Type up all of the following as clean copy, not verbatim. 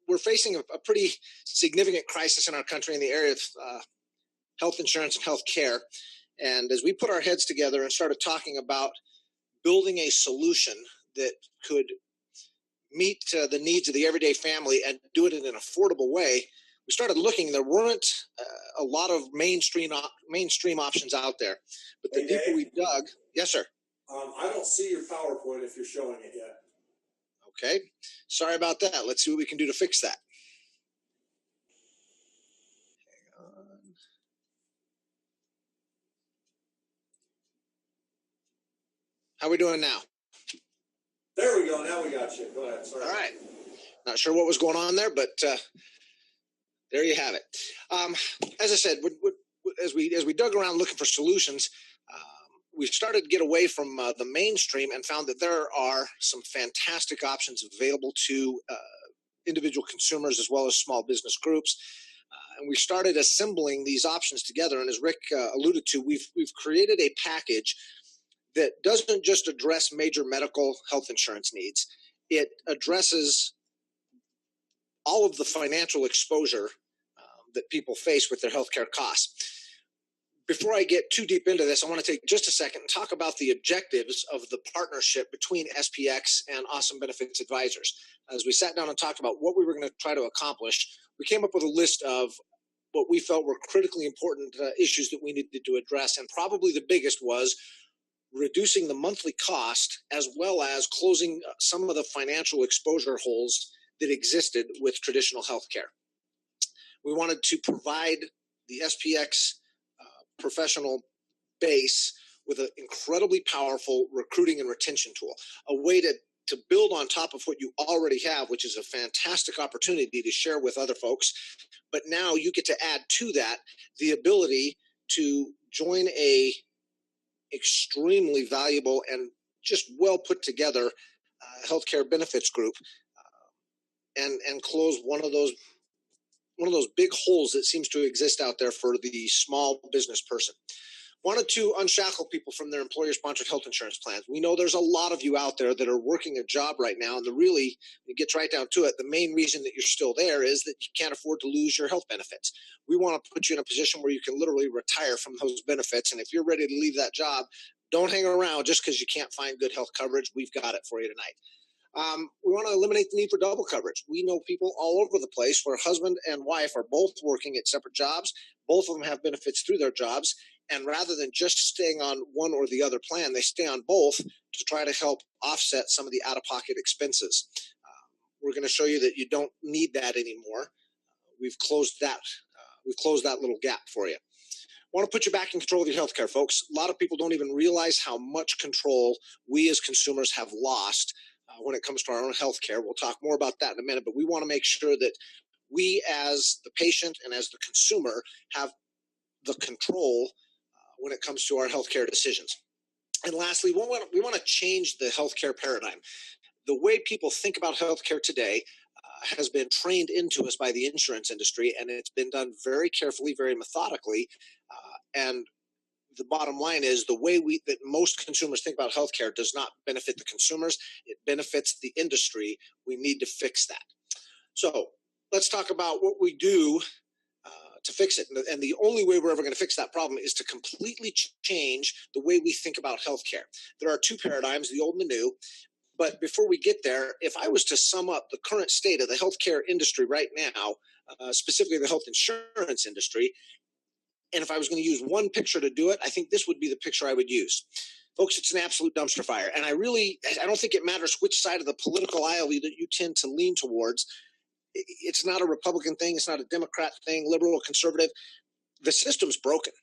we're facing a pretty significant crisis in our country in the area of health insurance and health care. And as we put our heads together and started talking about building a solution that could meet the needs of the everyday family and do it in an affordable way, we started looking. There weren't a lot of mainstream options out there. But the deeper we dug, yes, sir. I don't see your PowerPoint if you're showing it yet. Okay. Sorry about that. Let's see what we can do to fix that. Hang on. How are we doing now? There we go. Now we got you. Go ahead. Sorry. All right. Not sure what was going on there, but there you have it. As I said, as we dug around looking for solutions, we started to get away from the mainstream and found that there are some fantastic options available to individual consumers as well as small business groups. And we started assembling these options together. And as Rick alluded to, we've created a package that doesn't just address major medical health insurance needs. It addresses all of the financial exposure that people face with their healthcare costs. Before I get too deep into this, I want to take just a second and talk about the objectives of the partnership between SPX and Awesome Benefits Advisors. As we sat down and talked about what we were going to try to accomplish, we came up with a list of what we felt were critically important issues that we needed to address. And probably the biggest was reducing the monthly cost as well as closing some of the financial exposure holes that existed with traditional healthcare. We wanted to provide the SPX professional base with an incredibly powerful recruiting and retention tool, a way to build on top of what you already have, which is a fantastic opportunity to share with other folks. But now you get to add to that the ability to join a extremely valuable and just well put together healthcare benefits group and close one of those big holes that seems to exist out there for the small business person. Wanted to unshackle people from their employer-sponsored health insurance plans. We know there's a lot of you out there that are working a job right now, and it gets right down to it, the main reason that you're still there is that you can't afford to lose your health benefits. We want to put you in a position where you can literally retire from those benefits, and if you're ready to leave that job, don't hang around just because you can't find good health coverage. We've got it for you tonight. We want to eliminate the need for double coverage. We know people all over the place where husband and wife are both working at separate jobs. Both of them have benefits through their jobs. And rather than just staying on one or the other plan, they stay on both to try to help offset some of the out-of-pocket expenses. We're going to show you that you don't need that anymore. We've closed that little gap for you. Want to put you back in control of your healthcare, folks. A lot of people don't even realize how much control we as consumers have lost when it comes to our own health care. We'll talk more about that in a minute, but we want to make sure that we as the patient and as the consumer have the control when it comes to our healthcare decisions. And lastly, we want to change the healthcare paradigm. The way people think about healthcare today has been trained into us by the insurance industry, and it's been done very carefully, very methodically. And the bottom line is the way that most consumers think about healthcare does not benefit the consumers. It benefits the industry. We need to fix that. So let's talk about what we do to fix it. And the only way we're ever going to fix that problem is to completely change the way we think about healthcare. There are two paradigms, the old and the new. But before we get there, if I was to sum up the current state of the healthcare industry right now, specifically the health insurance industry, and if I was going to use one picture to do it, I think this would be the picture I would use. Folks, it's an absolute dumpster fire. And I don't think it matters which side of the political aisle that you tend to lean towards. It's not a Republican thing. It's not a Democrat thing, liberal or conservative. The system's broken.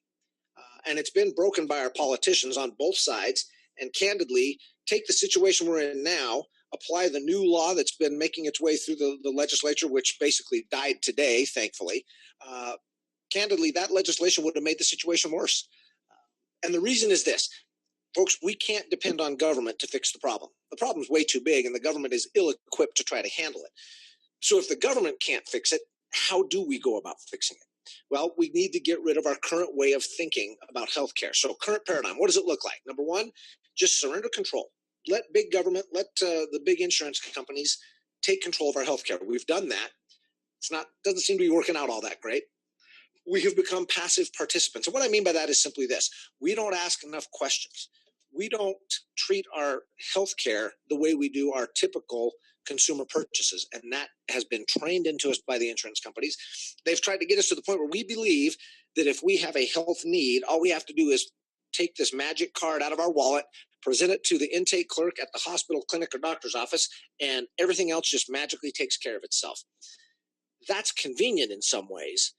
And it's been broken by our politicians on both sides. And candidly, take the situation we're in now, apply the new law that's been making its way through the legislature, which basically died today, thankfully. Candidly, that legislation would have made the situation worse. And the reason is this. Folks, we can't depend on government to fix the problem. The problem's way too big, and the government is ill-equipped to try to handle it. So if the government can't fix it, how do we go about fixing it? Well, we need to get rid of our current way of thinking about healthcare. So current paradigm, what does it look like? Number one, just surrender control. Let big government, let the big insurance companies take control of our healthcare. We've done that. Doesn't seem to be working out all that great. We have become passive participants. And what I mean by that is simply this: we don't ask enough questions. We don't treat our healthcare the way we do our typical consumer purchases. And that has been trained into us by the insurance companies. They've tried to get us to the point where we believe that if we have a health need, all we have to do is take this magic card out of our wallet, present it to the intake clerk at the hospital, clinic, or doctor's office, and everything else just magically takes care of itself. That's convenient in some ways,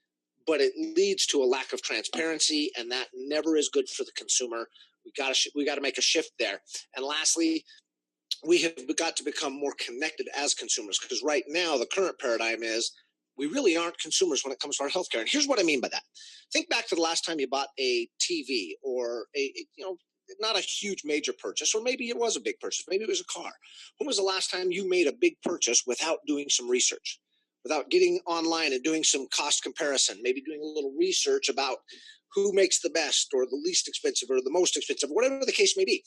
but it leads to a lack of transparency, and that never is good for the consumer. We got to make a shift there. And lastly, we have got to become more connected as consumers, because right now the current paradigm is we really aren't consumers when it comes to our healthcare. And here's what I mean by that. Think back to the last time you bought a TV, or not a huge major purchase, or maybe it was a big purchase. Maybe it was a car. When was the last time you made a big purchase without doing some research, without getting online and doing some cost comparison, maybe doing a little research about who makes the best or the least expensive or the most expensive, whatever the case may be?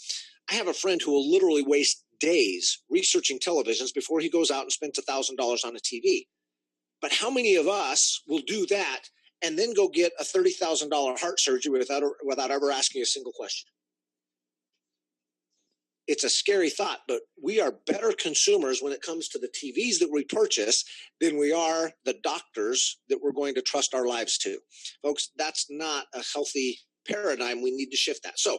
I have a friend who will literally waste days researching televisions before he goes out and spends $1,000 on a TV. But how many of us will do that and then go get a $30,000 heart surgery without ever asking a single question? It's a scary thought, but we are better consumers when it comes to the TVs that we purchase than we are the doctors that we're going to trust our lives to. Folks, that's not a healthy paradigm. We need to shift that. So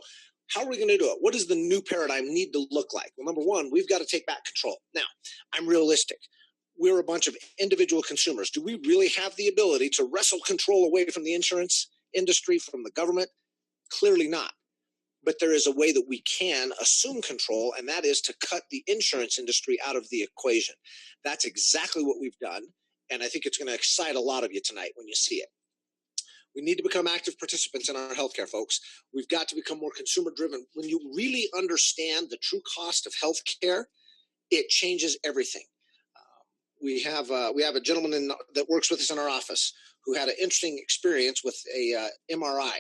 how are we going to do it? What does the new paradigm need to look like? Well, number one, we've got to take back control. Now, I'm realistic. We're a bunch of individual consumers. Do we really have the ability to wrestle control away from the insurance industry, from the government? Clearly not. But there is a way that we can assume control, and that is to cut the insurance industry out of the equation. That's exactly what we've done, and I think it's going to excite a lot of you tonight when you see it. We need to become active participants in our healthcare, folks. We've got to become more consumer-driven. When you really understand the true cost of healthcare, it changes everything. We have a gentleman that works with us in our office who had an interesting experience with a MRI.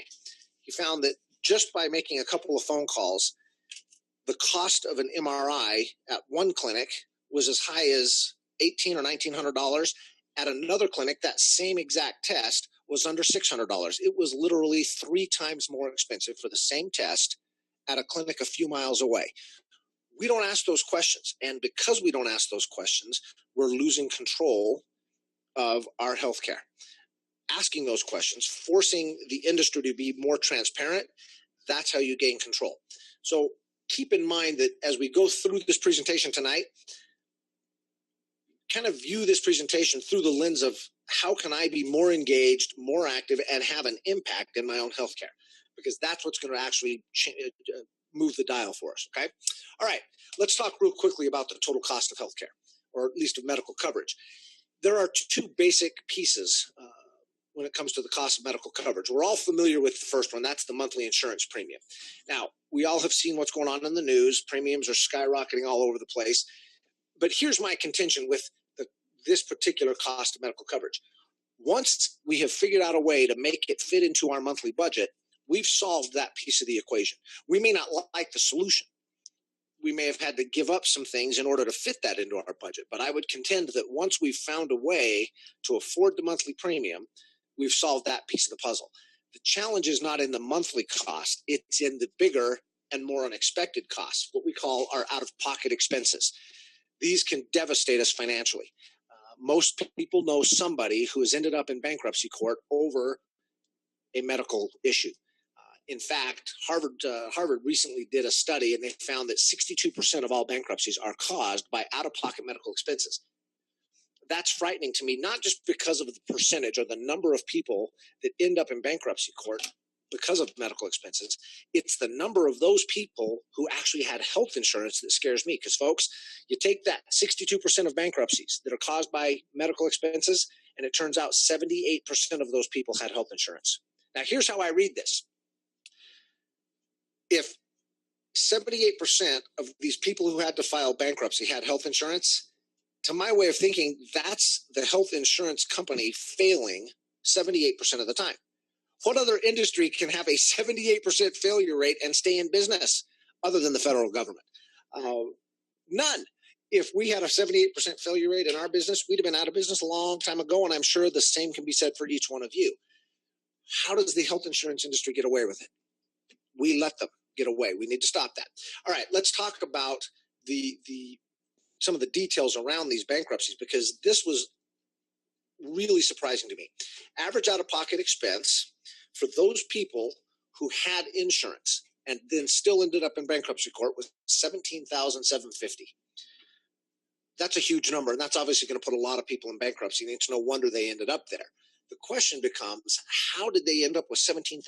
He found that just by making a couple of phone calls, the cost of an MRI at one clinic was as high as $1,800 or $1,900. At another clinic, that same exact test was under $600. It was literally 3 times more expensive for the same test at a clinic a few miles away. We don't ask those questions. And because we don't ask those questions, we're losing control of our healthcare. Asking those questions, forcing the industry to be more transparent, that's how you gain control. So keep in mind that as we go through this presentation tonight, kind of view this presentation through the lens of how can I be more engaged, more active, and have an impact in my own healthcare, because that's what's going to actually move the dial for us, okay? All right, let's talk real quickly about the total cost of healthcare, or at least of medical coverage. There are 2 basic pieces when it comes to the cost of medical coverage. We're all familiar with the first one. That's the monthly insurance premium. Now, we all have seen what's going on in the news. Premiums are skyrocketing all over the place. But here's my contention with this particular cost of medical coverage. Once we have figured out a way to make it fit into our monthly budget, we've solved that piece of the equation. We may not like the solution. We may have had to give up some things in order to fit that into our budget. But I would contend that once we've found a way to afford the monthly premium, we've solved that piece of the puzzle. The challenge is not in the monthly cost. It's in the bigger and more unexpected costs, what we call our out-of-pocket expenses. These can devastate us financially. Most people know somebody who has ended up in bankruptcy court over a medical issue. In fact, Harvard recently did a study, and they found that 62% of all bankruptcies are caused by out-of-pocket medical expenses. That's frightening to me, not just because of the percentage or the number of people that end up in bankruptcy court because of medical expenses. It's the number of those people who actually had health insurance that scares me. Because, folks, you take that 62% of bankruptcies that are caused by medical expenses, and it turns out 78% of those people had health insurance. Now, here's how I read this. If 78% of these people who had to file bankruptcy had health insurance, to my way of thinking, that's the health insurance company failing 78% of the time. What other industry can have a 78% failure rate and stay in business other than the federal government? None. If we had a 78% failure rate in our business, we'd have been out of business a long time ago, and I'm sure the same can be said for each one of you. How does the health insurance industry get away with it? We let them get away. We need to stop that. All right, let's talk about some of the details around these bankruptcies, because this was really surprising to me. Average out-of-pocket expense for those people who had insurance and then still ended up in bankruptcy court was $17,750. That's a huge number, and that's obviously going to put a lot of people in bankruptcy, and it's no wonder they ended up there. The question becomes, how did they end up with $17,000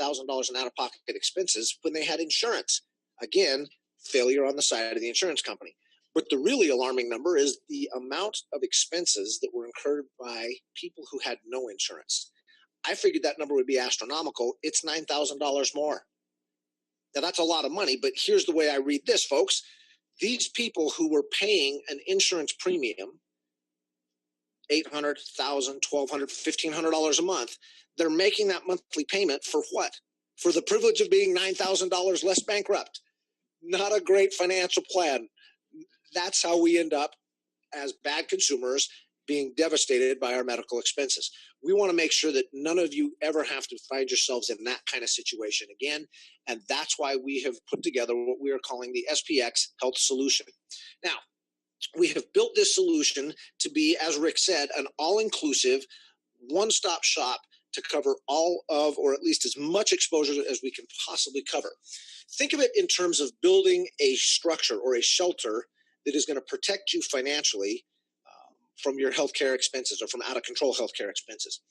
in out-of-pocket expenses when they had insurance? Again, failure on the side of the insurance company. But the really alarming number is the amount of expenses that were incurred by people who had no insurance. I figured that number would be astronomical. It's $9,000 more. Now, that's a lot of money, but here's the way I read this, folks. These people who were paying an insurance premium, $800, $1,000, $1,200, $1,500 a month, they're making that monthly payment for what? For the privilege of being $9,000 less bankrupt. Not a great financial plan. That's how we end up as bad consumers being devastated by our medical expenses. We want to make sure that none of you ever have to find yourselves in that kind of situation again. And that's why we have put together what we are calling the SPX Health Solution. Now, we have built this solution to be, as Rick said, an all-inclusive, one-stop shop to cover all of, or at least as much exposure as we can possibly cover. Think of it in terms of building a structure or a shelter that is going to protect you financially from your healthcare expenses or from out-of-control healthcare expenses.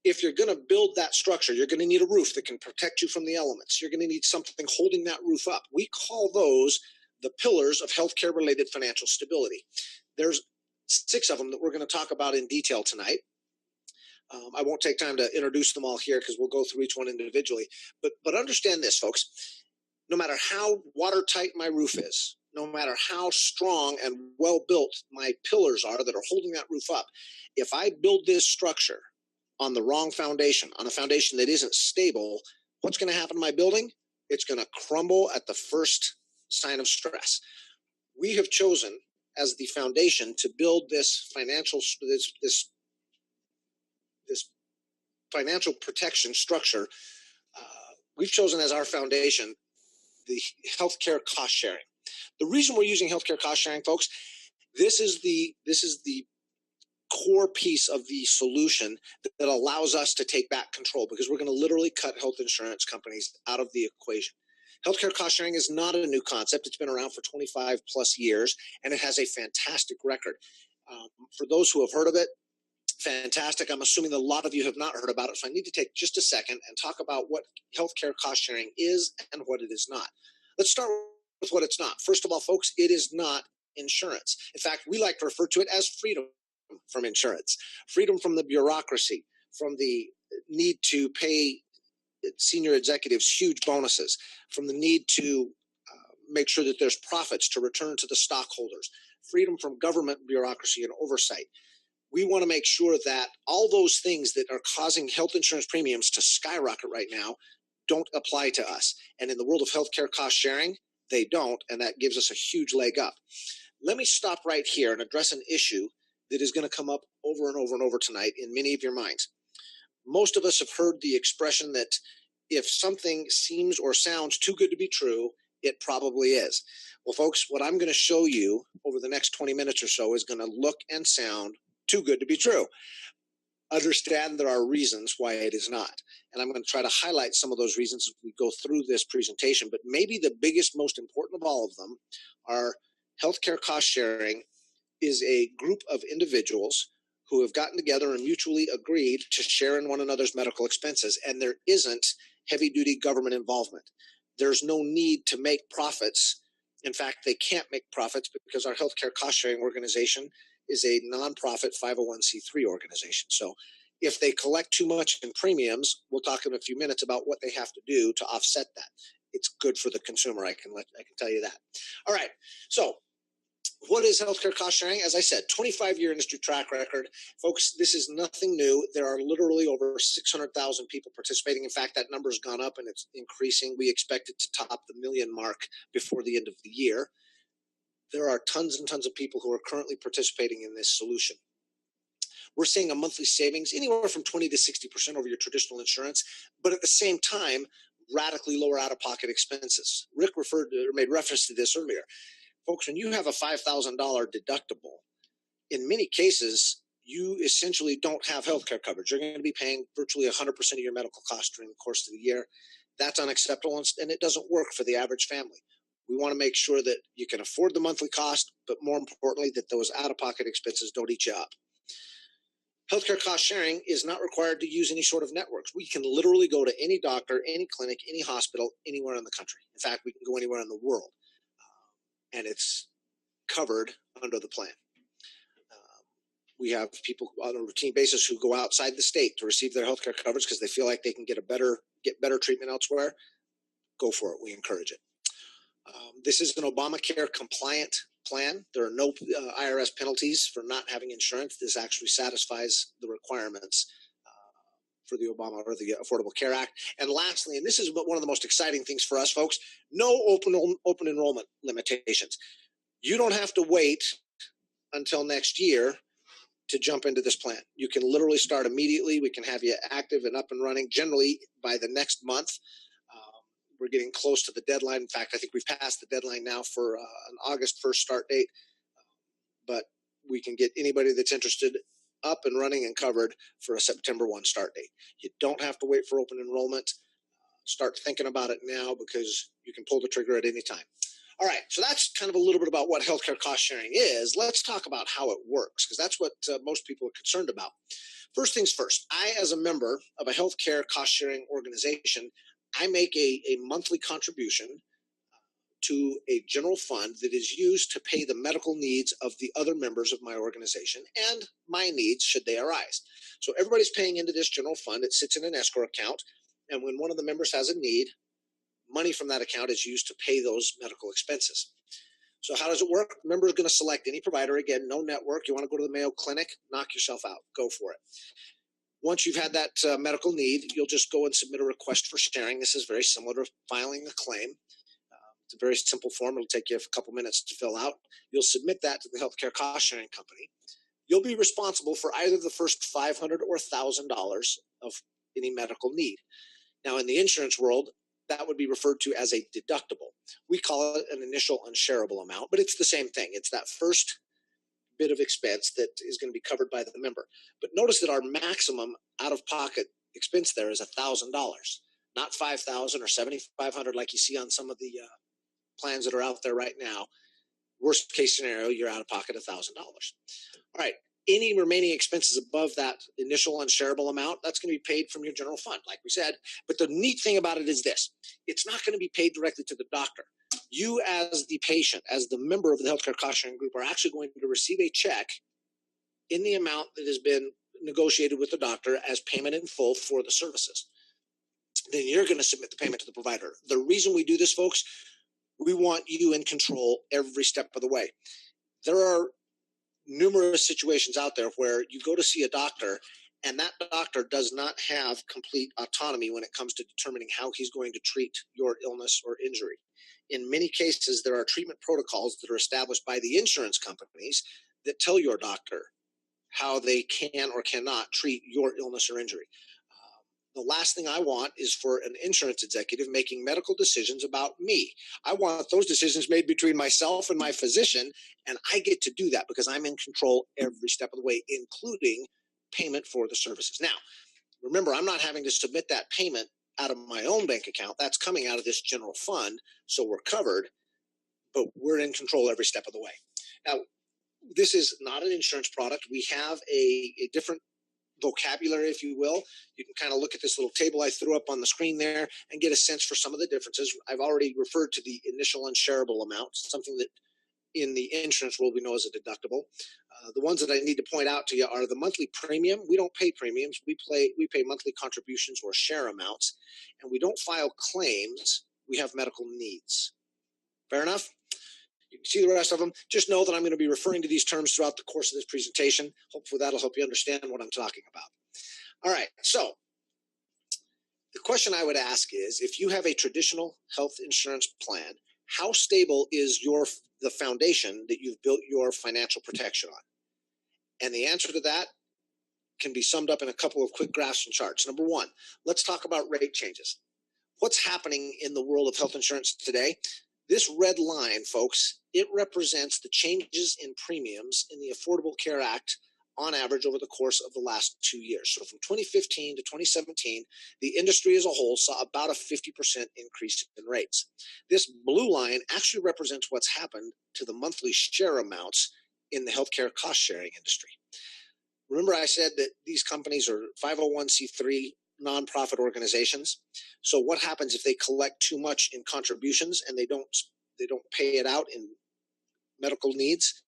If you're going to build that structure, you're going to need a roof that can protect you from the elements. You're going to need something holding that roof up. We call those the pillars of healthcare-related financial stability. There's 6 of them that we're going to talk about in detail tonight. I won't take time to introduce them all here because we'll go through each one individually. But understand this, folks. No matter how watertight my roof is, no matter how strong and well-built my pillars are that are holding that roof up, if I build this structure on the wrong foundation, on a foundation that isn't stable, what's going to happen to my building? It's going to crumble at the first sign of stress. We have chosen as the foundation to build this financial financial protection structure. We've chosen as our foundation the healthcare cost sharing. The reason we're using healthcare cost sharing, folks, this is the core piece of the solution that allows us to take back control, because we're going to literally cut health insurance companies out of the equation. Healthcare cost sharing is not a new concept. It's been around for 25 plus years, and it has a fantastic record. For those who have heard of it, fantastic. I'm assuming that a lot of you have not heard about it, so I need to take just a second and talk about what healthcare cost sharing is and what it is not. Let's start with what it's not. First of all, folks, it is not insurance. In fact, we like to refer to it as freedom from insurance, freedom from the bureaucracy, from the need to pay senior executives huge bonuses, from the need to make sure that there's profits to return to the stockholders, freedom from government bureaucracy and oversight. We want to make sure that all those things that are causing health insurance premiums to skyrocket right now don't apply to us. And in the world of healthcare cost sharing, they don't, and that gives us a huge leg up. Let me stop right here and address an issue that is going to come up over and over and over tonight in many of your minds. Most of us have heard the expression that if something seems or sounds too good to be true, it probably is. Well, folks, what I'm going to show you over the next 20 minutes or so is going to look and sound too good to be true. Understand there are reasons why it is not. And I'm going to try to highlight some of those reasons as we go through this presentation. But maybe the biggest, most important of all of them are healthcare cost sharing is a group of individuals who have gotten together and mutually agreed to share in one another's medical expenses. And there isn't heavy-duty government involvement. There's no need to make profits. In fact, they can't make profits because our healthcare cost sharing organization is a nonprofit 501c3 organization. So if they collect too much in premiums, we'll talk in a few minutes about what they have to do to offset that. It's good for the consumer. I can tell you that. All right. So what is healthcare cost sharing? As I said, 25-year industry track record. Folks, this is nothing new. There are literally over 600,000 people participating. In fact, that number has gone up and it's increasing. We expect it to top the 1 million mark before the end of the year. there are tons and tons of people who are currently participating in this solution. We're seeing a monthly savings anywhere from 20 to 60% over your traditional insurance, but at the same time, radically lower out-of-pocket expenses. Rick made reference to this earlier. Folks, when you have a $5,000 deductible, in many cases, you essentially don't have healthcare coverage. You're going to be paying virtually 100% of your medical costs during the course of the year. That's unacceptable, and it doesn't work for the average family. We want to make sure that you can afford the monthly cost, but more importantly, that those out-of-pocket expenses don't eat you up. Healthcare cost sharing is not required to use any sort of networks. We can literally go to any doctor, any clinic, any hospital, anywhere in the country. In fact, we can go anywhere in the world, and it's covered under the plan. We have people on a routine basis who go outside the state to receive their healthcare coverage because they feel like they can get better treatment elsewhere. Go for it. We encourage it. This is an Obamacare compliant plan. There are no IRS penalties for not having insurance. This actually satisfies the requirements for the Obama or the Affordable Care Act. And lastly, and this is one of the most exciting things for us folks, no open enrollment limitations. You don't have to wait until next year to jump into this plan. You can literally start immediately. We can have you active and up and running generally by the next month. We're getting close to the deadline. In fact, I think we've passed the deadline now for an August 1st start date, but we can get anybody that's interested up and running and covered for a September 1 start date. You don't have to wait for open enrollment. Start thinking about it now because you can pull the trigger at any time. All right, so that's kind of a little bit about what healthcare cost sharing is. Let's talk about how it works, because that's what most people are concerned about. First things first, I, as a member of a healthcare cost sharing organization, I make a monthly contribution to a general fund that is used to pay the medical needs of the other members of my organization and my needs should they arise. So everybody's paying into this general fund. It sits in an escrow account, and when one of the members has a need, money from that account is used to pay those medical expenses. So how does it work? The member is going to select any provider. Again, no network. You want to go to the Mayo Clinic, knock yourself out. Go for it. Once you've had that medical need, you'll just go and submit a request for sharing. This is very similar to filing a claim. It's a very simple form. It'll take you a couple minutes to fill out. You'll submit that to the healthcare cost sharing company. You'll be responsible for either the first $500 or $1,000 of any medical need. Now, in the insurance world, that would be referred to as a deductible. We call it an initial unshareable amount, but it's the same thing. It's that first bit of expense that is going to be covered by the member. But notice that our maximum out-of-pocket expense there is $1,000, not $5,000 or $7,500 like you see on some of the plans that are out there right now. Worst case scenario, you're out of pocket $1,000. All right. Any remaining expenses above that initial unshareable amount, that's going to be paid from your general fund, like we said. But the neat thing about it is this: it's not going to be paid directly to the doctor. You, as the patient, as the member of the healthcare cost sharing group, are actually going to receive a check in the amount that has been negotiated with the doctor as payment in full for the services. Then you're going to submit the payment to the provider. The reason we do this, folks, we want you in control every step of the way. There are numerous situations out there where you go to see a doctor and that doctor does not have complete autonomy when it comes to determining how he's going to treat your illness or injury. In many cases, there are treatment protocols that are established by the insurance companies that tell your doctor how they can or cannot treat your illness or injury. The last thing I want is for an insurance executive making medical decisions about me. I want those decisions made between myself and my physician, and I get to do that because I'm in control every step of the way, including payment for the services. Now, remember, I'm not having to submit that payment out of my own bank account. That's coming out of this general fund, so we're covered, but we're in control every step of the way. Now, this is not an insurance product. We have a different vocabulary, if you will. You can kind of look at this little table I threw up on the screen there and get a sense for some of the differences. I've already referred to the initial unshareable amount, something that in the insurance world we know as a deductible. The ones that I need to point out to you are the monthly premium. We don't pay premiums. We pay monthly contributions or share amounts, and we don't file claims. We have medical needs. Fair enough? You can see the rest of them. Just know that I'm going to be referring to these terms throughout the course of this presentation. Hopefully that'll help you understand what I'm talking about. All right, so the question I would ask is, if you have a traditional health insurance plan, how stable is the foundation that you've built your financial protection on? And the answer to that can be summed up in a couple of quick graphs and charts. Number one, let's talk about rate changes. What's happening in the world of health insurance today? This red line, folks, it represents the changes in premiums in the Affordable Care Act on average over the course of the last 2 years. So from 2015 to 2017, the industry as a whole saw about a 50% increase in rates. This blue line actually represents what's happened to the monthly share amounts in the healthcare cost sharing industry. Remember I said that these companies are 501c3 nonprofit organizations. So what happens if they collect too much in contributions and they don't pay it out in medical needs?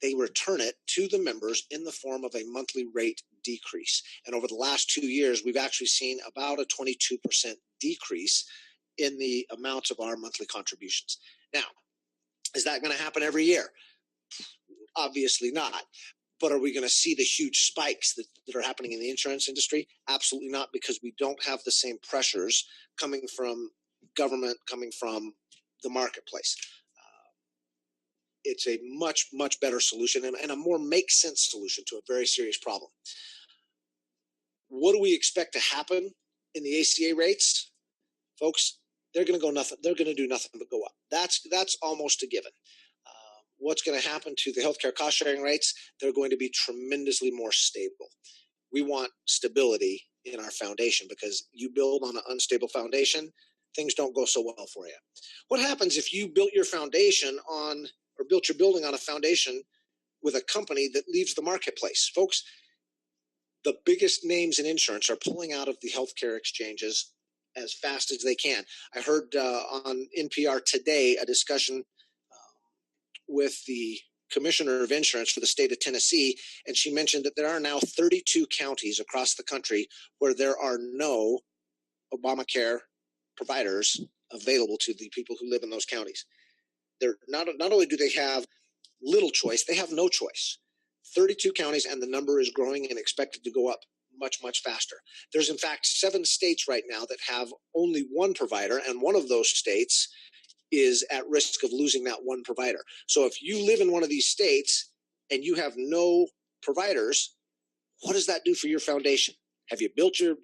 They return it to the members in the form of a monthly rate decrease. And over the last 2 years, we've actually seen about a 22% decrease in the amounts of our monthly contributions. Now, is that going to happen every year? Obviously not. But are we going to see the huge spikes that are happening in the insurance industry? Absolutely not, because we don't have the same pressures coming from government, coming from the marketplace. It's a much, much better solution and a more make sense solution to a very serious problem. What do we expect to happen in the ACA rates? Folks, they're going to go nothing. They're going to do nothing but go up. That's almost a given. What's going to happen to the healthcare cost sharing rates? They're going to be tremendously more stable. We want stability in our foundation, because you build on an unstable foundation, things don't go so well for you. What happens if you built your foundation on, or built your building on a foundation with a company that leaves the marketplace? Folks, the biggest names in insurance are pulling out of the healthcare exchanges as fast as they can. I heard on NPR today a discussion with the commissioner of insurance for the state of Tennessee, and she mentioned that there are now 32 counties across the country where there are no Obamacare providers available to the people who live in those counties. They're not only do they have little choice, they have no choice. 32 counties, and the number is growing and expected to go up much, much faster. There's in fact 7 states right now that have only one provider, and one of those states is at risk of losing that one provider. So if you live in one of these states and you have no providers, what does that do for your foundation? Have you built your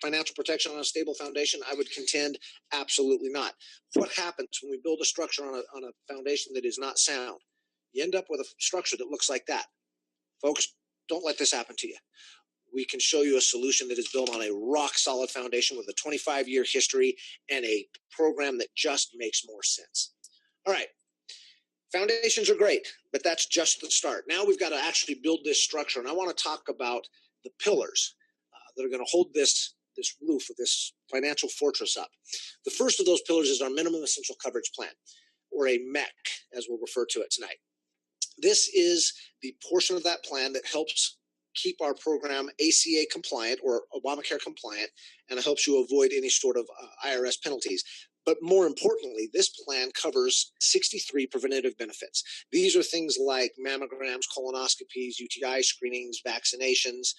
financial protection on a stable foundation? I would contend absolutely not. What happens when we build a structure on a foundation that is not sound? You end up with a structure that looks like that. Folks, don't let this happen to you. We can show you a solution that is built on a rock solid foundation with a 25-year history and a program that just makes more sense. All right. Foundations are great, but that's just the start. Now we've got to actually build this structure. And I want to talk about the pillars that are going to hold this roof of this financial fortress up. The first of those pillars is our minimum essential coverage plan, or a MEC, as we'll refer to it tonight. This is the portion of that plan that helps keep our program ACA compliant or Obamacare compliant, and it helps you avoid any sort of IRS penalties. But more importantly, this plan covers 63 preventative benefits. These are things like mammograms, colonoscopies, UTI screenings, vaccinations,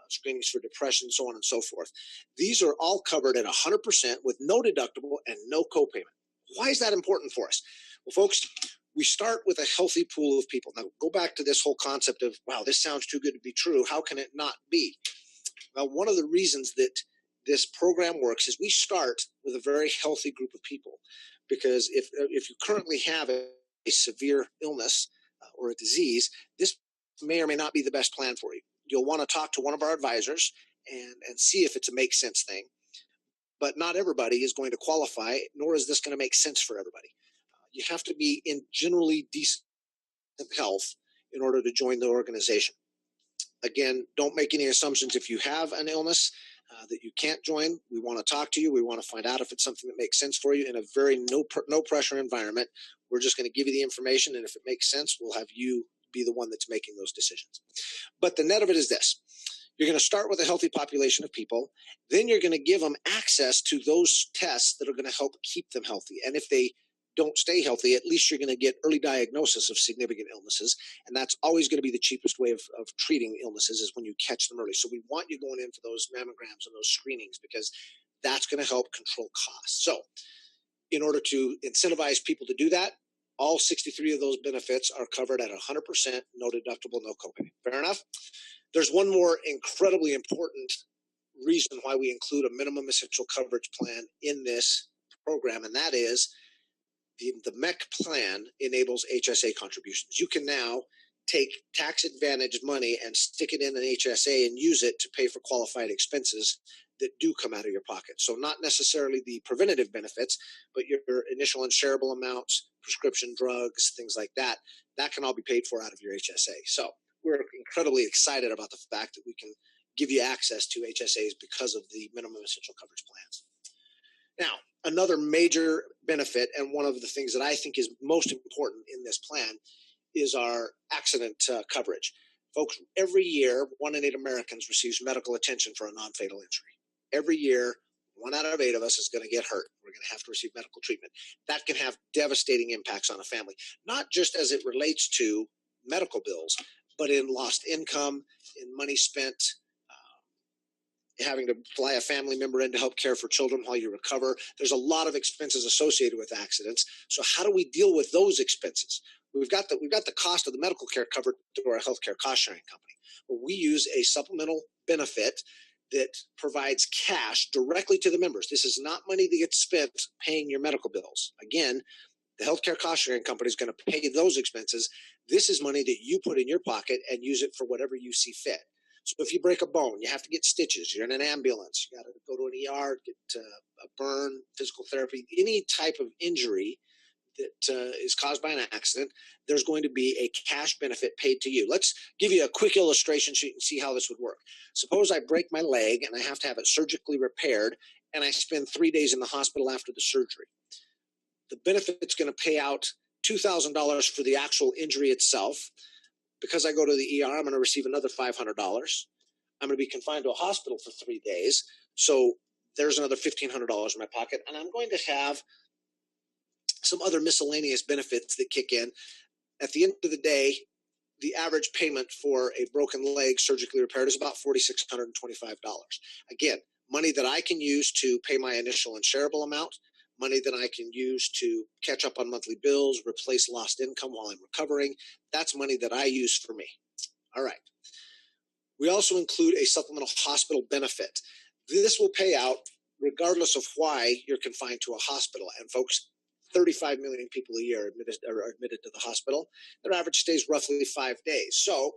screenings for depression, so on and so forth. These are all covered at 100% with no deductible and no copayment. Why is that important for us? Well, folks, we start with a healthy pool of people. Now, go back to this whole concept of, wow, this sounds too good to be true. How can it not be? Well, one of the reasons that this program works is we start with a very healthy group of people. Because if you currently have a severe illness or a disease, this may or may not be the best plan for you. You'll want to talk to one of our advisors and see if it's a make sense thing. But not everybody is going to qualify, nor is this going to make sense for everybody. You have to be in generally decent health in order to join the organization. Again, don't make any assumptions if you have an illness that you can't join. We want to talk to you. We want to find out if it's something that makes sense for you in a very no pressure environment. We're just going to give you the information, and if it makes sense, we'll have you be the one that's making those decisions. But the net of it is this. You're going to start with a healthy population of people. Then you're going to give them access to those tests that are going to help keep them healthy. And if they don't stay healthy, at least you're going to get early diagnosis of significant illnesses. And that's always going to be the cheapest way of treating illnesses, is when you catch them early. So we want you going in for those mammograms and those screenings, because that's going to help control costs. So in order to incentivize people to do that, all 63 of those benefits are covered at 100%, no deductible, no copay. Fair enough? There's one more incredibly important reason why we include a minimum essential coverage plan in this program, and that is the MEC plan enables HSA contributions. You can now take tax advantaged money and stick it in an HSA and use it to pay for qualified expenses that do come out of your pocket. So not necessarily the preventative benefits, but your initial and shareable amounts, prescription drugs, things like that, that can all be paid for out of your HSA. So we're incredibly excited about the fact that we can give you access to HSAs because of the minimum essential coverage plans. Now, another major benefit, and one of the things that I think is most important in this plan, is our accident coverage. Folks, every year, 1 in 8 Americans receives medical attention for a non-fatal injury. Every year, 1 out of 8 of us is going to get hurt. We're going to have to receive medical treatment. That can have devastating impacts on a family, not just as it relates to medical bills, but in lost income, in money spent, having to fly a family member in to help care for children while you recover. There's a lot of expenses associated with accidents. So how do we deal with those expenses? We've got the cost of the medical care covered through our healthcare cost sharing company. But we use a supplemental benefit that provides cash directly to the members. This is not money that gets spent paying your medical bills. Again, the healthcare cost sharing company is going to pay those expenses. This is money that you put in your pocket and use it for whatever you see fit. So if you break a bone, you have to get stitches, you're in an ambulance, you got to go to an ER, get a burn, physical therapy, any type of injury that is caused by an accident, there's going to be a cash benefit paid to you. Let's give you a quick illustration so you can see how this would work. Suppose I break my leg and I have to have it surgically repaired, and I spend 3 days in the hospital after the surgery. The benefit's going to pay out $2,000 for the actual injury itself. Because I go to the ER, I'm going to receive another $500. I'm going to be confined to a hospital for 3 days. So there's another $1,500 in my pocket. And I'm going to have some other miscellaneous benefits that kick in. At the end of the day, the average payment for a broken leg surgically repaired is about $4,625. Again, money that I can use to pay my initial and shareable amount, money that I can use to catch up on monthly bills, replace lost income while I'm recovering. That's money that I use for me. All right. We also include a supplemental hospital benefit. This will pay out regardless of why you're confined to a hospital. And folks, 35 million people a year are admitted to the hospital. Their average stay is roughly 5 days. So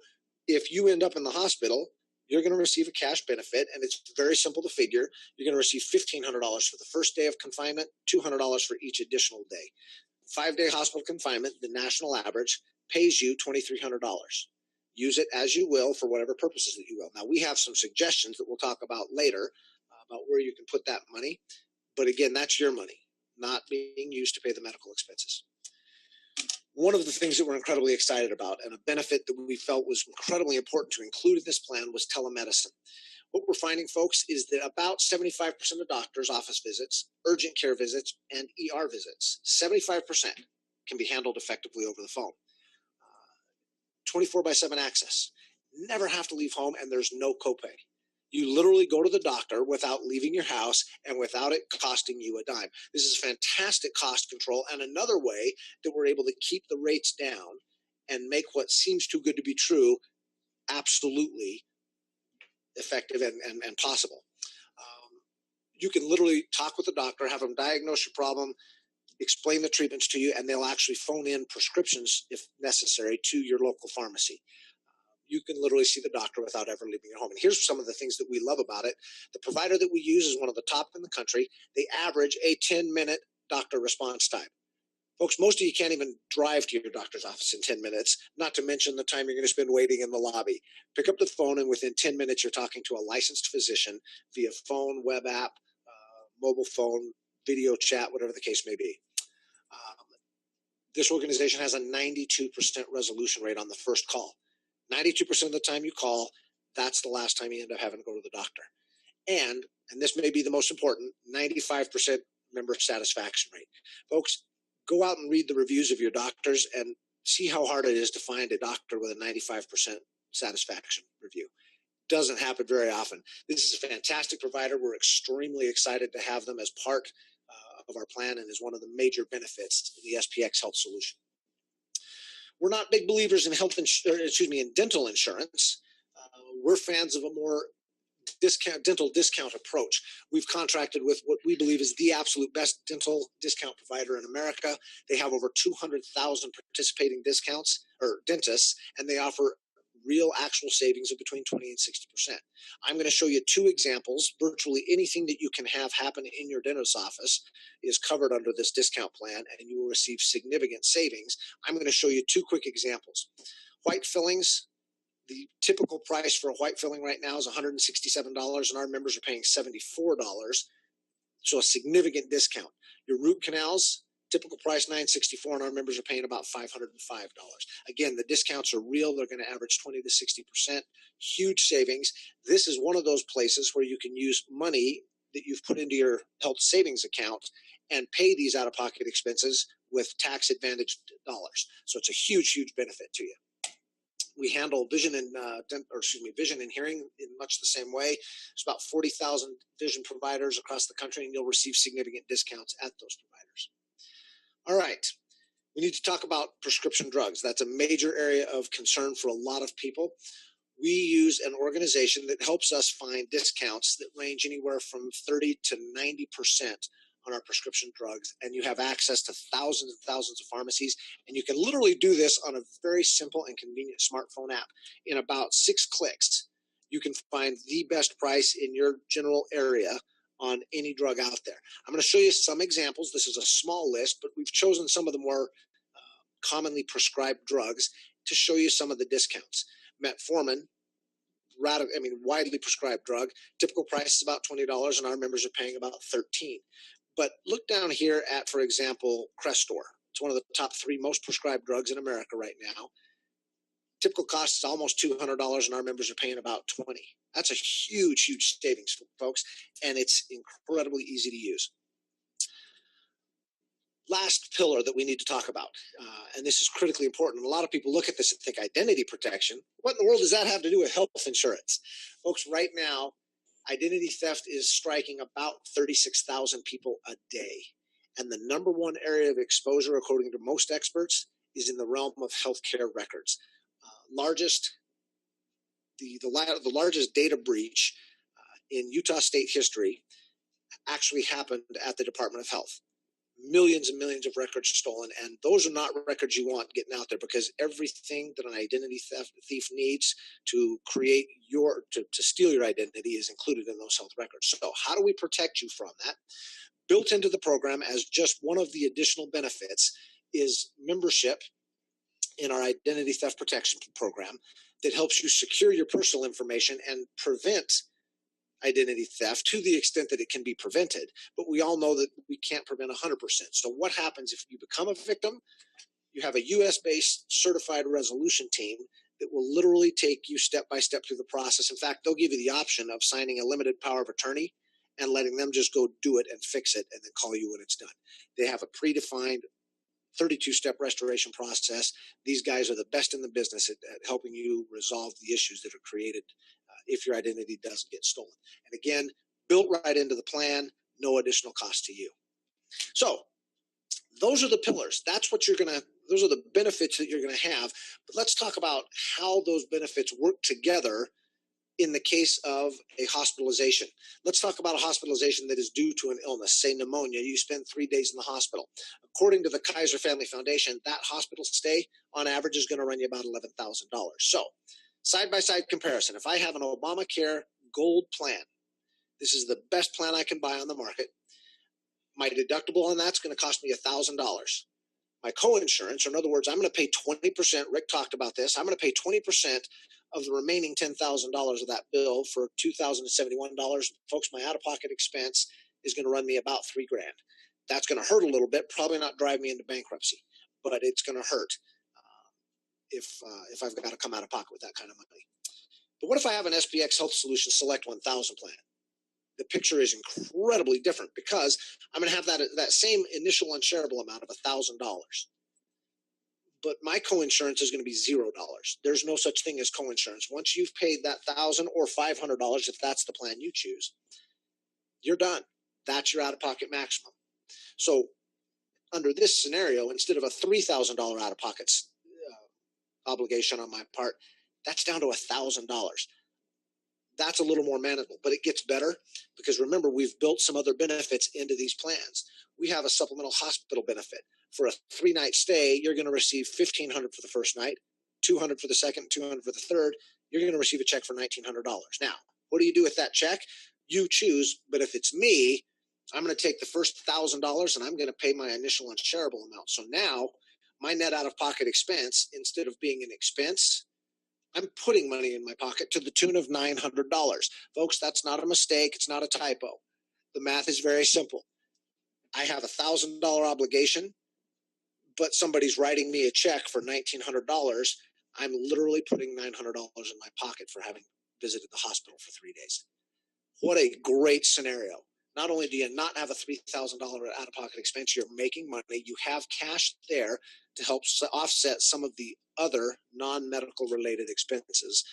if you end up in the hospital, you're going to receive a cash benefit, and it's very simple to figure. You're going to receive $1,500 for the first day of confinement, $200 for each additional day. 5-day hospital confinement, the national average, pays you $2,300. Use it as you will for whatever purposes that you will. Now, we have some suggestions that we'll talk about later about where you can put that money. But again, that's your money, not being used to pay the medical expenses. One of the things that we're incredibly excited about, and a benefit that we felt was incredibly important to include in this plan, was telemedicine. What we're finding, folks, is that about 75% of doctors' office visits, urgent care visits, and ER visits, 75% can be handled effectively over the phone. 24/7 access. Never have to leave home, and there's no copay. You literally go to the doctor without leaving your house and without it costing you a dime. This is fantastic cost control, and another way that we're able to keep the rates down and make what seems too good to be true absolutely effective and possible. You can literally talk with the doctor, have them diagnose your problem, explain the treatments to you, and they'll actually phone in prescriptions, if necessary, to your local pharmacy. You can literally see the doctor without ever leaving your home. And here's some of the things that we love about it. The provider that we use is one of the top in the country. They average a 10-minute doctor response time. Folks, most of you can't even drive to your doctor's office in 10 minutes, not to mention the time you're going to spend waiting in the lobby. Pick up the phone, and within 10 minutes, you're talking to a licensed physician via phone, web app, mobile phone, video chat, whatever the case may be. This organization has a 92% resolution rate on the first call. 92% of the time you call, that's the last time you end up having to go to the doctor. And this may be the most important, 95% member satisfaction rate. Folks, go out and read the reviews of your doctors and see how hard it is to find a doctor with a 95% satisfaction review. Doesn't happen very often. This is a fantastic provider. We're extremely excited to have them as part of our plan and is one of the major benefits in the SPX health solution. We're not big believers in in dental insurance. We're fans of a more dental discount approach. We've contracted with what we believe is the absolute best dental discount provider in America. They have over 200,000 participating discounts or dentists, and they offer real actual savings of between 20 and 60%. I'm going to show you two examples. Virtually anything that you can have happen in your dentist's office is covered under this discount plan, and you will receive significant savings. I'm going to show you two quick examples. White fillings. The typical price for a white filling right now is $167, and our members are paying $74, so a significant discount. Your root canals, typical price $964, and our members are paying about $505. Again, the discounts are real. They're going to average 20 to 60%, huge savings. This is one of those places where you can use money that you've put into your health savings account and pay these out-of-pocket expenses with tax-advantaged dollars. So it's a huge, huge benefit to you. We handle vision and vision and hearing in much the same way. There's about 40,000 vision providers across the country, and you'll receive significant discounts at those providers. All right, we need to talk about prescription drugs. That's a major area of concern for a lot of people. We use an organization that helps us find discounts that range anywhere from 30 to 90% on our prescription drugs, and you have access to thousands and thousands of pharmacies, and you can literally do this on a very simple and convenient smartphone app. In about 6 clicks, you can find the best price in your general area on any drug out there. I'm going to show you some examples. This is a small list, but we've chosen some of the more commonly prescribed drugs to show you some of the discounts. Metformin, widely prescribed drug. Typical price is about $20, and our members are paying about $13. But look down here at, for example, Crestor. It's one of the top 3 most prescribed drugs in America right now. Typical cost is almost $200, and our members are paying about $20. That's a huge, huge savings, folks, and it's incredibly easy to use. Last pillar that we need to talk about, and this is critically important. A lot of people look at this and think identity protection. What in the world does that have to do with health insurance? Folks, right now, identity theft is striking about 36,000 people a day. And the number one area of exposure, according to most experts, is in the realm of healthcare records. The largest data breach in Utah state history actually happened at the Department of Health. Millions and millions of records stolen, and those are not records you want getting out there, because everything that an identity thief needs to create to steal your identity is included in those health records. So how do we protect you from that? Built into the program as just one of the additional benefits is membership in our identity theft protection program that helps you secure your personal information and prevent identity theft to the extent that it can be prevented. But we all know that we can't prevent 100%. So what happens if you become a victim? You have a US-based certified resolution team that will literally take you step by step through the process. In fact, they'll give you the option of signing a limited power of attorney and letting them just go do it and fix it and then call you when it's done. They have a predefined 32-step restoration process. These guys are the best in the business at helping you resolve the issues that are created if your identity does get stolen. And again, built right into the plan, no additional cost to you. So those are the pillars. Those are the benefits that you're going to have. But let's talk about how those benefits work together in the case of a hospitalization. Let's talk about a hospitalization that is due to an illness, say pneumonia. You spend 3 days in the hospital. According to the Kaiser Family Foundation, that hospital stay on average is going to run you about $11,000. So side-by-side comparison, if I have an Obamacare Gold plan, this is the best plan I can buy on the market. My deductible on that's going to cost me $1,000. My co-insurance, or in other words, I'm going to pay 20%. Rick talked about this. I'm going to pay 20% of the remaining $10,000 of that bill for $2,071. Folks, my out-of-pocket expense is going to run me about $3,000. That's going to hurt a little bit, probably not drive me into bankruptcy, but it's going to hurt if I've got to come out of pocket with that kind of money. But what if I have an SPX Health Solutions Select 1000 plan? The picture is incredibly different because I'm going to have that same initial unshareable amount of $1,000. But my co-insurance is going to be $0. There's no such thing as co-insurance. Once you've paid that $1,000 or $500, if that's the plan you choose, you're done. That's your out-of-pocket maximum. So under this scenario, instead of a $3,000 out-of-pocket obligation on my part, that's down to $1,000. That's a little more manageable, but it gets better because remember, we've built some other benefits into these plans. We have a supplemental hospital benefit. For a 3-night stay, you're going to receive $1,500 for the first night, $200 for the second, $200 for the third. You're going to receive a check for $1,900. Now, what do you do with that check? You choose, but if it's me, I'm going to take the first $1,000 and I'm going to pay my initial unshareable amount. So now my net out-of-pocket expense, instead of being an expense, I'm putting money in my pocket to the tune of $900. Folks, that's not a mistake. It's not a typo. The math is very simple. I have $1,000 obligation, but somebody's writing me a check for $1,900. I'm literally putting $900 in my pocket for having visited the hospital for 3 days. What a great scenario. Not only do you not have a $3,000 out-of-pocket expense, you're making money. You have cash there to help offset some of the other non-medical related expenses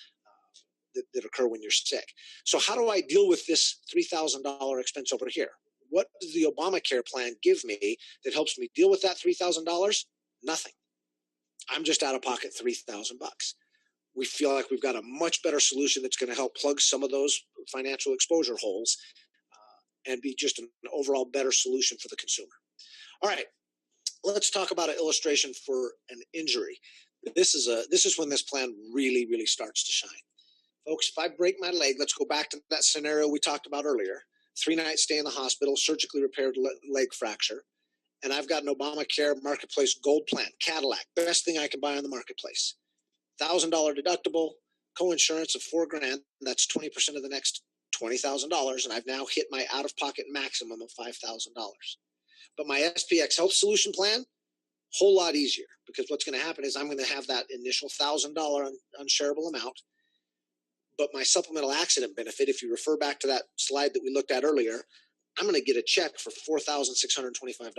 that occur when you're sick. So how do I deal with this $3,000 expense over here? What does the Obamacare plan give me that helps me deal with that $3,000? Nothing. I'm just out of pocket $3,000. We feel like we've got a much better solution that's going to help plug some of those financial exposure holes and be just an overall better solution for the consumer. All right, let's talk about an illustration for an injury. This is when this plan really, really starts to shine. Folks, if I break my leg, let's go back to that scenario we talked about earlier. 3-night stay in the hospital, surgically repaired leg fracture, and I've got an Obamacare Marketplace Gold Plan, Cadillac, best thing I can buy on the marketplace. $1,000 deductible, co-insurance of $4,000. That's 20% of the next $20,000, and I've now hit my out-of-pocket maximum of $5,000. But my SPX Health Solution Plan, whole lot easier, because what's going to happen is I'm going to have that initial $1,000 unshareable amount, but my supplemental accident benefit, if you refer back to that slide that we looked at earlier, I'm going to get a check for $4,625.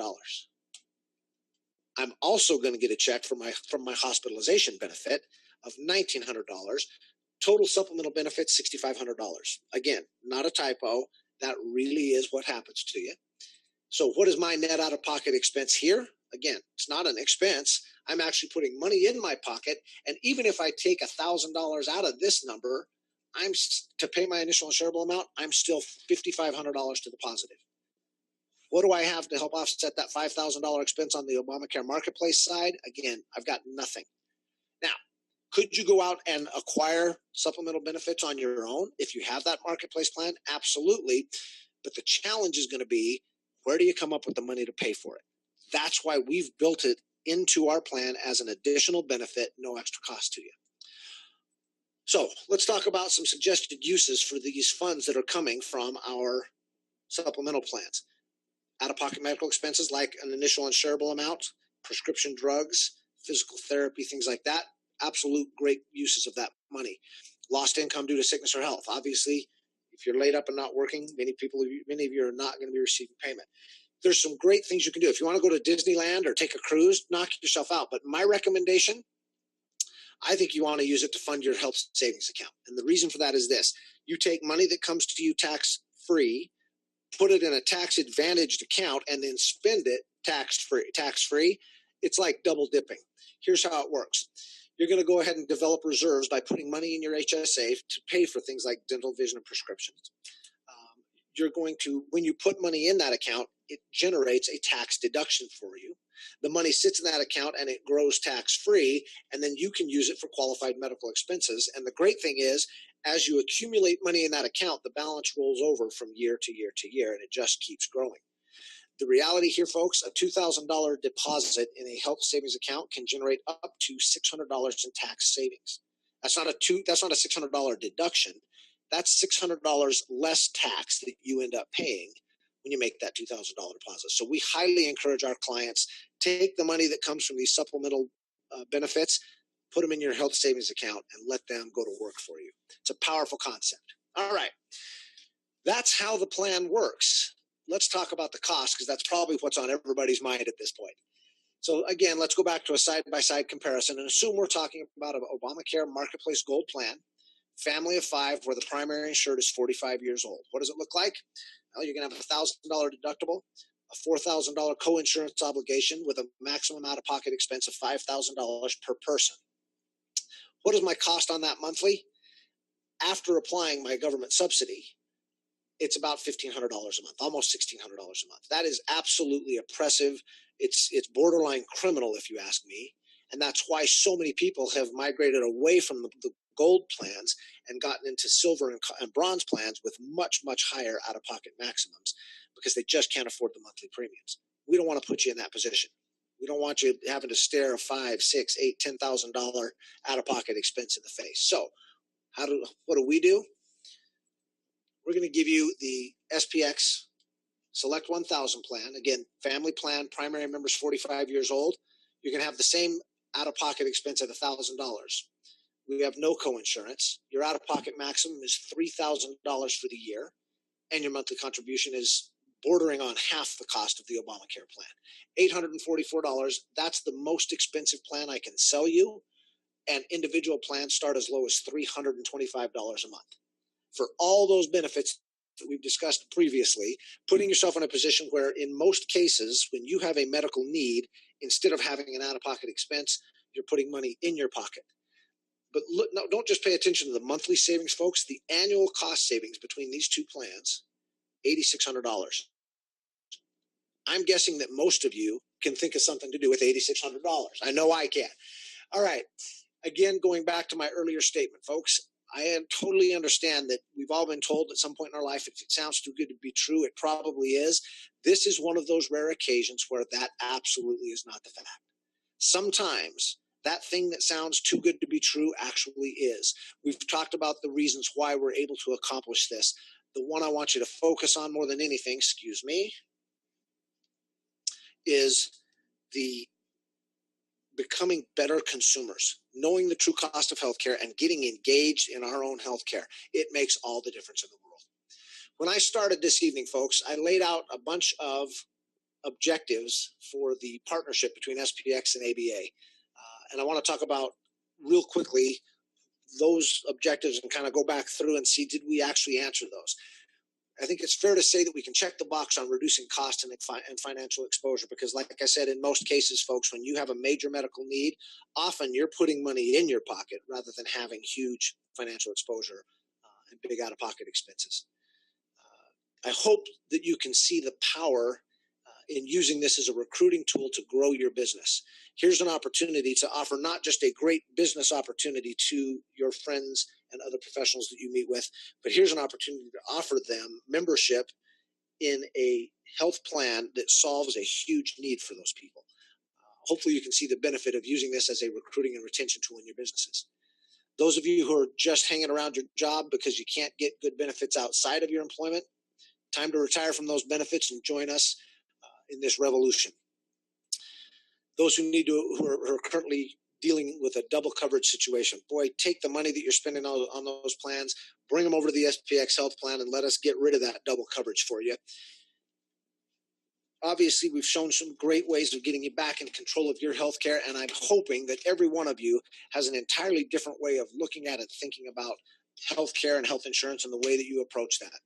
I'm also going to get a check from my hospitalization benefit of $1,900. Total supplemental benefit, $6,500. Again, not a typo. That really is what happens to you. So what is my net out-of-pocket expense here? Again, it's not an expense. I'm actually putting money in my pocket. And even if I take $1,000 out of this number, to pay my initial insurable amount, I'm still $5,500 to the positive. What do I have to help offset that $5,000 expense on the Obamacare Marketplace side? Again, I've got nothing. Now, could you go out and acquire supplemental benefits on your own if you have that Marketplace plan? Absolutely. But the challenge is going to be, where do you come up with the money to pay for it? That's why we've built it into our plan as an additional benefit, no extra cost to you. So let's talk about some suggested uses for these funds that are coming from our supplemental plans. Out-of-pocket medical expenses like an initial insurable amount, prescription drugs, physical therapy, things like that. Absolute great uses of that money. Lost income due to sickness or health. Obviously, if you're laid up and not working, many of you are not going to be receiving payment. There's some great things you can do. If you want to go to Disneyland or take a cruise, knock yourself out. But my recommendation, I think you want to use it to fund your health savings account. And the reason for that is this. You take money that comes to you tax-free, put it in a tax-advantaged account, and then spend it tax-free. It's like double dipping. Here's how it works. You're going to go ahead and develop reserves by putting money in your HSA to pay for things like dental, vision, and prescriptions. You're going to, when you put money in that account, it generates a tax deduction for you. The money sits in that account and it grows tax-free, and then you can use it for qualified medical expenses. And the great thing is, as you accumulate money in that account, the balance rolls over from year to year to year, and it just keeps growing. The reality here, folks, a $2,000 deposit in a health savings account can generate up to $600 in tax savings. That's not a $600 deduction. That's $600 less tax that you end up paying when you make that $2,000 deposit. So we highly encourage our clients, take the money that comes from these supplemental benefits, put them in your health savings account, and let them go to work for you. It's a powerful concept. All right. That's how the plan works. Let's talk about the cost, because that's probably what's on everybody's mind at this point. So again, let's go back to a side-by-side comparison and assume we're talking about an Obamacare Marketplace Gold Plan, family of 5, where the primary insured is 45 years old. What does it look like? Well, you're going to have a $1,000 deductible, a $4,000 co-insurance obligation with a maximum out-of-pocket expense of $5,000 per person. What is my cost on that monthly? After applying my government subsidy, it's about $1,500 a month, almost $1,600 a month. That is absolutely oppressive. It's borderline criminal, if you ask me. And that's why so many people have migrated away from the gold plans and gotten into silver and bronze plans with much, much higher out-of-pocket maximums because they just can't afford the monthly premiums. We don't want to put you in that position. We don't want you having to stare a $5,000, $6,000, $8,000, $10,000 out-of-pocket expense in the face. So what do we do? We're going to give you the SPX Select 1000 plan. Again, family plan, primary members 45 years old. You can have the same out-of-pocket expense at $1,000. We have no co-insurance. Your out-of-pocket maximum is $3,000 for the year, and your monthly contribution is bordering on half the cost of the Obamacare plan. $844, that's the most expensive plan I can sell you, and individual plans start as low as $325 a month. For all those benefits that we've discussed previously, putting yourself in a position where in most cases, when you have a medical need, instead of having an out-of-pocket expense, you're putting money in your pocket. But look, no, don't just pay attention to the monthly savings, folks. The annual cost savings between these two plans, $8,600. I'm guessing that most of you can think of something to do with $8,600. I know I can. All right. Again, going back to my earlier statement, folks, I totally understand that we've all been told at some point in our life, if it sounds too good to be true, it probably is. This is one of those rare occasions where that absolutely is not the fact. Sometimes that thing that sounds too good to be true actually is. We've talked about the reasons why we're able to accomplish this. The one I want you to focus on more than anything, excuse me, is the becoming better consumers, knowing the true cost of healthcare and getting engaged in our own healthcare. It makes all the difference in the world. When I started this evening, folks, I laid out a bunch of objectives for the partnership between SPX and ABA. And I want to talk about real quickly those objectives and kind of go back through and see, did we actually answer those? I think it's fair to say that we can check the box on reducing cost and financial exposure because, like I said, in most cases, folks, when you have a major medical need, often you're putting money in your pocket rather than having huge financial exposure and big out-of-pocket expenses. I hope that you can see the power in using this as a recruiting tool to grow your business. Here's an opportunity to offer not just a great business opportunity to your friends and other professionals that you meet with, but here's an opportunity to offer them membership in a health plan that solves a huge need for those people. Hopefully you can see the benefit of using this as a recruiting and retention tool in your businesses. Those of you who are just hanging around your job because you can't get good benefits outside of your employment, time to retire from those benefits and join us in this revolution. Those who are currently dealing with a double coverage situation, boy, take the money that you're spending on those plans, bring them over to the SPX health plan and let us get rid of that double coverage for you. Obviously, we've shown some great ways of getting you back in control of your healthcare, and I'm hoping that every one of you has an entirely different way of looking at it, thinking about healthcare and health insurance and the way that you approach that.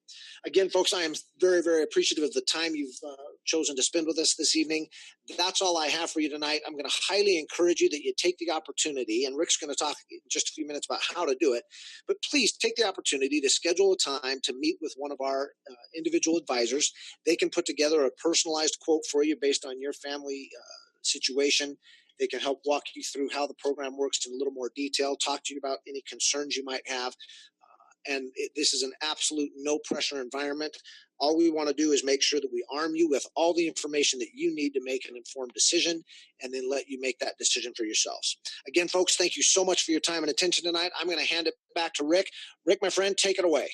Again, folks, I am very, very appreciative of the time you've chosen to spend with us this evening. That's all I have for you tonight. I'm going to highly encourage you that you take the opportunity, and Rick's going to talk in just a few minutes about how to do it, but please take the opportunity to schedule a time to meet with one of our individual advisors. They can put together a personalized quote for you based on your family situation. They can help walk you through how the program works in a little more detail, talk to you about any concerns you might have. This is an absolute no-pressure environment. All we want to do is make sure that we arm you with all the information that you need to make an informed decision and then let you make that decision for yourselves. Again, folks, thank you so much for your time and attention tonight. I'm going to hand it back to Rick. Rick, my friend, take it away.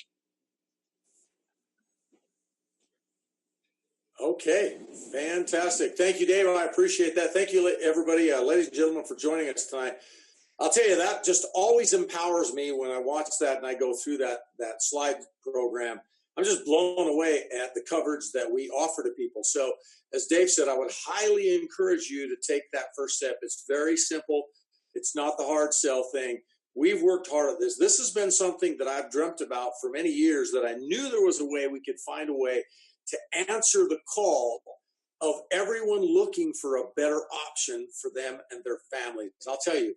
Okay, fantastic. Thank you, Dave. I appreciate that. Thank you, everybody, ladies and gentlemen, for joining us tonight. I'll tell you, that just always empowers me when I watch that and I go through that slide program. I'm just blown away at the coverage that we offer to people. So as Dave said, I would highly encourage you to take that first step. It's very simple. It's not the hard sell thing. We've worked hard at this. This has been something that I've dreamt about for many years, that I knew there was a way we could find a way to answer the call of everyone looking for a better option for them and their families. I'll tell you,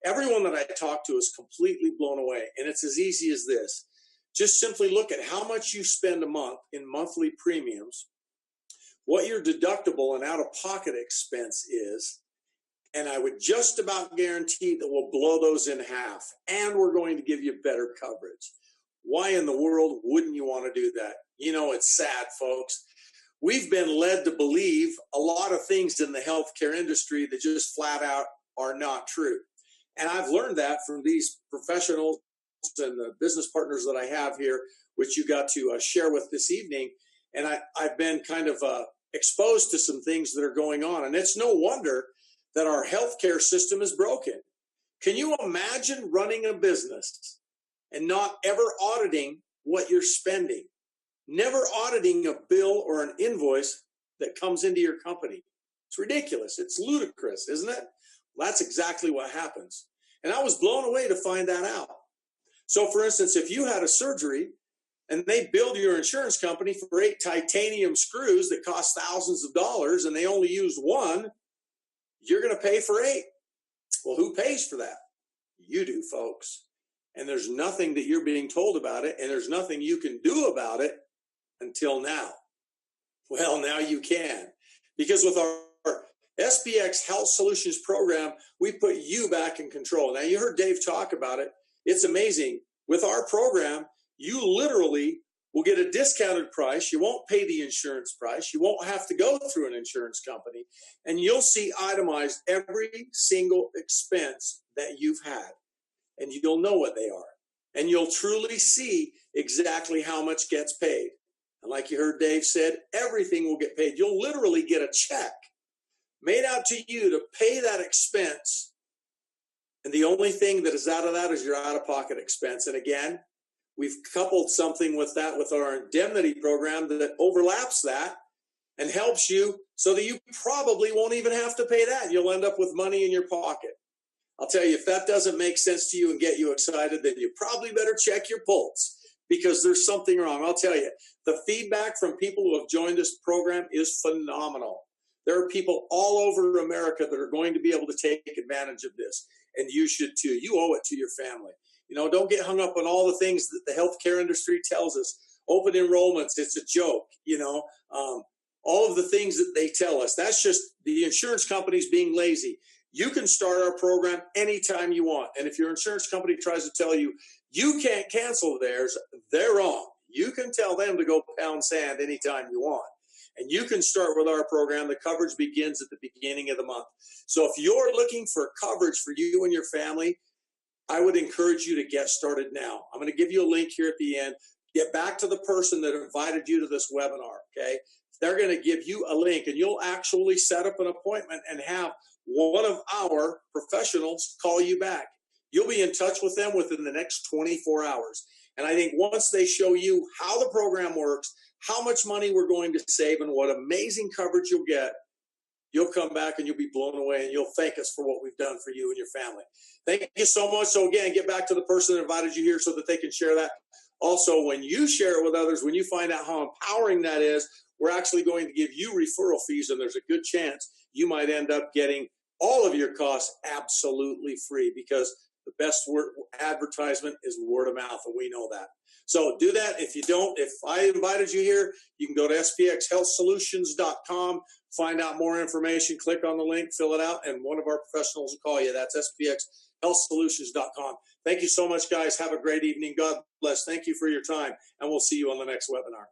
everyone that I talk to is completely blown away. And it's as easy as this. Just simply look at how much you spend a month in monthly premiums, what your deductible and out-of-pocket expense is, and I would just about guarantee that we'll blow those in half, and we're going to give you better coverage. Why in the world wouldn't you want to do that? You know, it's sad, folks. We've been led to believe a lot of things in the healthcare industry that just flat out are not true. And I've learned that from these professionals and the business partners that I have here, which you got to share with this evening. And I've been kind of exposed to some things that are going on. And it's no wonder that our healthcare system is broken. Can you imagine running a business and not ever auditing what you're spending? Never auditing a bill or an invoice that comes into your company. It's ridiculous. It's ludicrous, isn't it? Well, that's exactly what happens. And I was blown away to find that out. So for instance, if you had a surgery and they billed your insurance company for 8 titanium screws that cost thousands of dollars and they only used one, you're going to pay for 8. Well, who pays for that? You do, folks. And there's nothing that you're being told about it, and there's nothing you can do about it until now. Well, now you can. Because with our SPX Health Solutions program, we put you back in control. Now, you heard Dave talk about it. It's amazing. With our program, you literally will get a discounted price. You won't pay the insurance price. You won't have to go through an insurance company. And you'll see itemized every single expense that you've had. And you'll know what they are. And you'll truly see exactly how much gets paid. And like you heard Dave said, everything will get paid. You'll literally get a check made out to you to pay that expense. And the only thing that is out of that is your out-of-pocket expense. And again, we've coupled something with that with our indemnity program that overlaps that and helps you so that you probably won't even have to pay that. You'll end up with money in your pocket. I'll tell you, if that doesn't make sense to you and get you excited, then you probably better check your pulse because there's something wrong. I'll tell you, the feedback from people who have joined this program is phenomenal. There are people all over America that are going to be able to take advantage of this, and you should too. You owe it to your family. You know, don't get hung up on all the things that the healthcare industry tells us. Open enrollments, it's a joke, you know. All of the things that they tell us, that's just the insurance companies being lazy. You can start our program anytime you want. And if your insurance company tries to tell you you can't cancel theirs, they're wrong. You can tell them to go pound sand anytime you want. And you can start with our program. The coverage begins at the beginning of the month. So if you're looking for coverage for you and your family, I would encourage you to get started now. I'm going to give you a link here at the end. Get back to the person that invited you to this webinar, okay? They're going to give you a link, and you'll actually set up an appointment and have one of our professionals call you back. You'll be in touch with them within the next 24 hours. And I think once they show you how the program works, how much money we're going to save, and what amazing coverage you'll get, you'll come back and you'll be blown away, and you'll thank us for what we've done for you and your family. Thank you so much. So again, get back to the person that invited you here so that they can share that. Also, when you share it with others, when you find out how empowering that is, we're actually going to give you referral fees, and there's a good chance you might end up getting all of your costs absolutely free, because the best advertisement is word of mouth, and we know that. So do that. If you don't, if I invited you here, you can go to spxhealthsolutions.com, find out more information, click on the link, fill it out, and one of our professionals will call you. That's spxhealthsolutions.com. Thank you so much, guys. Have a great evening. God bless. Thank you for your time, and we'll see you on the next webinar.